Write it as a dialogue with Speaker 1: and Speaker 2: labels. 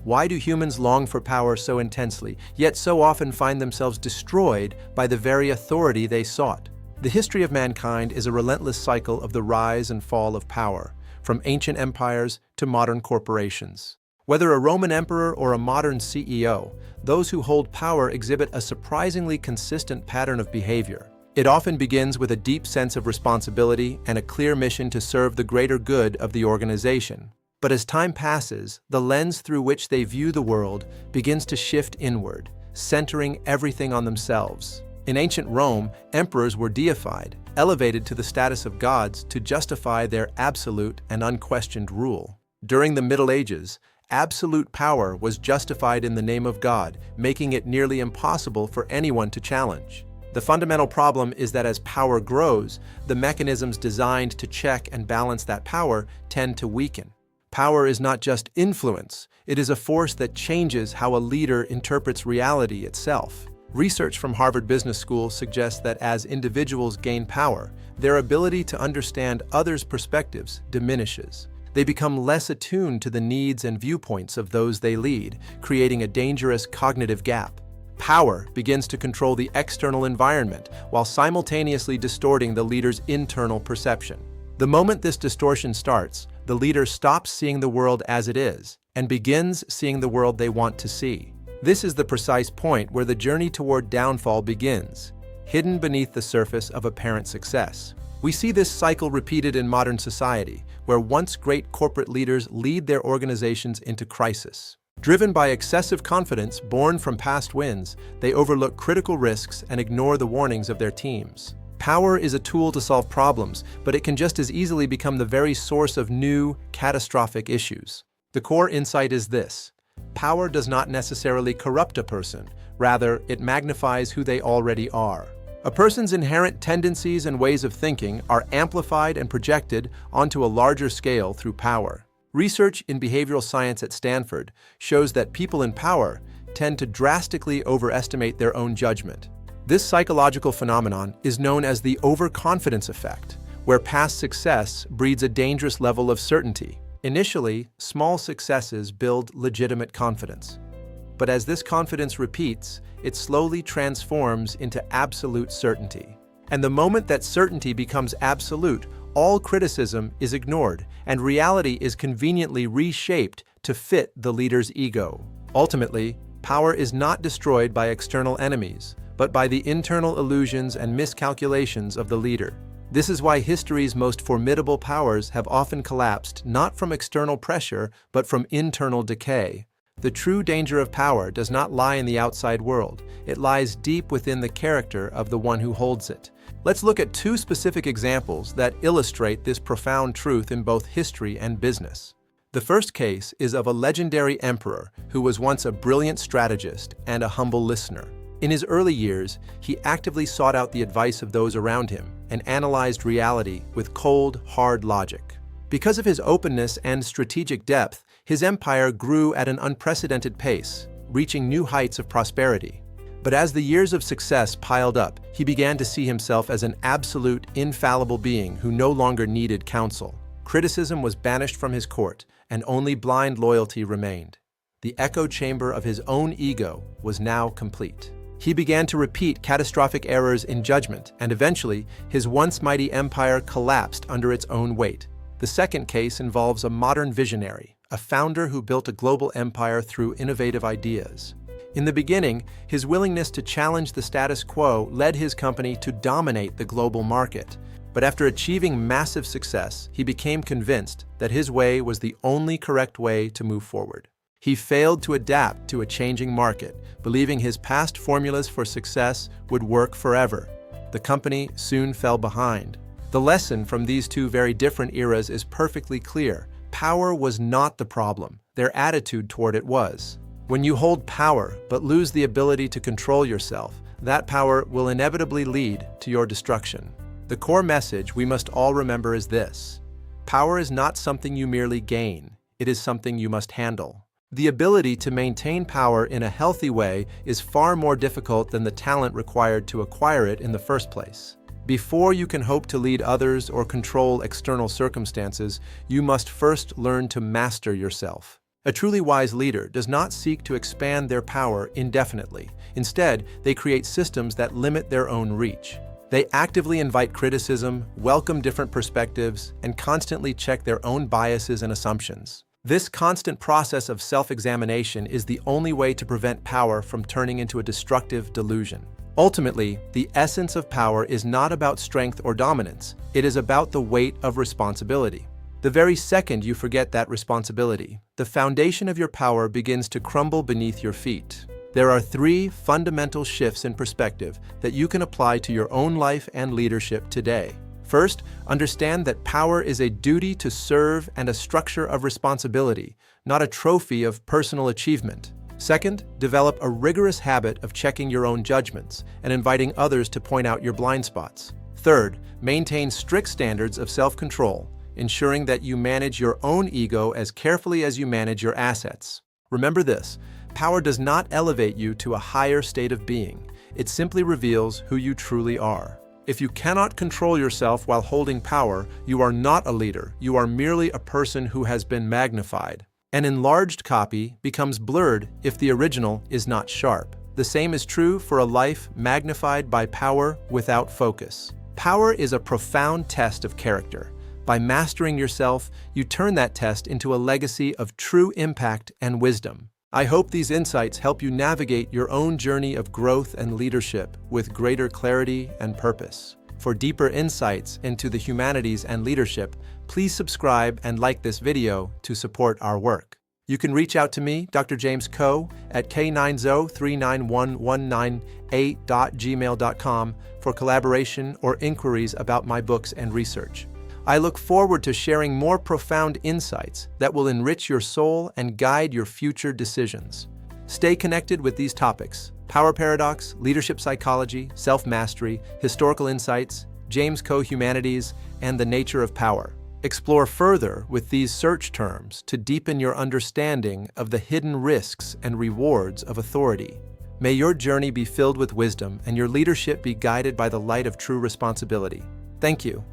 Speaker 1: Why do humans long for power so intensely, yet so often find themselves destroyed by the very authority they sought? The history of mankind is a relentless cycle of the rise and fall of power, from ancient empires to modern corporations. Whether a Roman emperor or a modern CEO, those who hold power exhibit a surprisingly consistent pattern of behavior. It often begins with a deep sense of responsibility and a clear mission to serve the greater good of the organization. But as time passes, the lens through which they view the world begins to shift inward, centering everything on themselves. In ancient Rome, emperors were deified, elevated to the status of gods to justify their absolute and unquestioned rule. During the Middle Ages, absolute power was justified in the name of God, making it nearly impossible for anyone to challenge. The fundamental problem is that as power grows, the mechanisms designed to check and balance that power tend to weaken. Power is not just influence, it is a force that changes how a leader interprets reality itself. Research from Harvard Business School suggests that as individuals gain power, their ability to understand others' perspectives diminishes. They become less attuned to the needs and viewpoints of those they lead, creating a dangerous cognitive gap. Power begins to control the external environment while simultaneously distorting the leader's internal perception. The moment this distortion starts, the leader stops seeing the world as it is and begins seeing the world they want to see. This is the precise point where the journey toward downfall begins, hidden beneath the surface of apparent success. We see this cycle repeated in modern society, where once great corporate leaders lead their organizations into crisis. Driven by excessive confidence born from past wins, they overlook critical risks and ignore the warnings of their teams. Power is a tool to solve problems, but it can just as easily become the very source of new, catastrophic issues. The core insight is this: power does not necessarily corrupt a person, rather, it magnifies who they already are. A person's inherent tendencies and ways of thinking are amplified and projected onto a larger scale through power. Research in behavioral science at Stanford shows that people in power tend to drastically overestimate their own judgment. This psychological phenomenon is known as the overconfidence effect, where past success breeds a dangerous level of certainty. Initially, small successes build legitimate confidence. But as this confidence repeats, it slowly transforms into absolute certainty. And the moment that certainty becomes absolute, all criticism is ignored, and reality is conveniently reshaped to fit the leader's ego. Ultimately, power is not destroyed by external enemies, but by the internal illusions and miscalculations of the leader. This is why history's most formidable powers have often collapsed not from external pressure, but from internal decay. The true danger of power does not lie in the outside world. It lies deep within the character of the one who holds it. Let's look at two specific examples that illustrate this profound truth in both history and business. The first case is of a legendary emperor who was once a brilliant strategist and a humble listener. In his early years, he actively sought out the advice of those around him and analyzed reality with cold, hard logic. Because of his openness and strategic depth, his empire grew at an unprecedented pace, reaching new heights of prosperity. But as the years of success piled up, he began to see himself as an absolute, infallible being who no longer needed counsel. Criticism was banished from his court, and only blind loyalty remained. The echo chamber of his own ego was now complete. He began to repeat catastrophic errors in judgment, and eventually, his once mighty empire collapsed under its own weight. The second case involves a modern visionary, a founder who built a global empire through innovative ideas. In the beginning, his willingness to challenge the status quo led his company to dominate the global market. But after achieving massive success, he became convinced that his way was the only correct way to move forward. He failed to adapt to a changing market, believing his past formulas for success would work forever. The company soon fell behind. The lesson from these two very different eras is perfectly clear. Power was not the problem. Their attitude toward it was. When you hold power but lose the ability to control yourself, that power will inevitably lead to your destruction. The core message we must all remember is this: power is not something you merely gain. It is something you must handle. The ability to maintain power in a healthy way is far more difficult than the talent required to acquire it in the first place. Before you can hope to lead others or control external circumstances, you must first learn to master yourself. A truly wise leader does not seek to expand their power indefinitely. Instead, they create systems that limit their own reach. They actively invite criticism, welcome different perspectives, and constantly check their own biases and assumptions. This constant process of self-examination is the only way to prevent power from turning into a destructive delusion. Ultimately, the essence of power is not about strength or dominance. It is about the weight of responsibility. The very second you forget that responsibility, the foundation of your power begins to crumble beneath your feet. There are 3 fundamental shifts in perspective that you can apply to your own life and leadership today. First, understand that power is a duty to serve and a structure of responsibility, not a trophy of personal achievement. Second, develop a rigorous habit of checking your own judgments and inviting others to point out your blind spots. Third, maintain strict standards of self-control, ensuring that you manage your own ego as carefully as you manage your assets. Remember this, power does not elevate you to a higher state of being. It simply reveals who you truly are. If you cannot control yourself while holding power, you are not a leader. You are merely a person who has been magnified. An enlarged copy becomes blurred if the original is not sharp. The same is true for a life magnified by power without focus. Power is a profound test of character. By mastering yourself, you turn that test into a legacy of true impact and wisdom. I hope these insights help you navigate your own journey of growth and leadership with greater clarity and purpose. For deeper insights into the humanities and leadership, please subscribe and like this video to support our work. You can reach out to me, Dr. James Coe, at k90391198.gmail.com for collaboration or inquiries about my books and research. I look forward to sharing more profound insights that will enrich your soul and guide your future decisions. Stay connected with these topics: power paradox, leadership psychology, self-mastery, historical insights, James Coe humanities, and the nature of power. Explore further with these search terms to deepen your understanding of the hidden risks and rewards of authority. May your journey be filled with wisdom and your leadership be guided by the light of true responsibility. Thank you.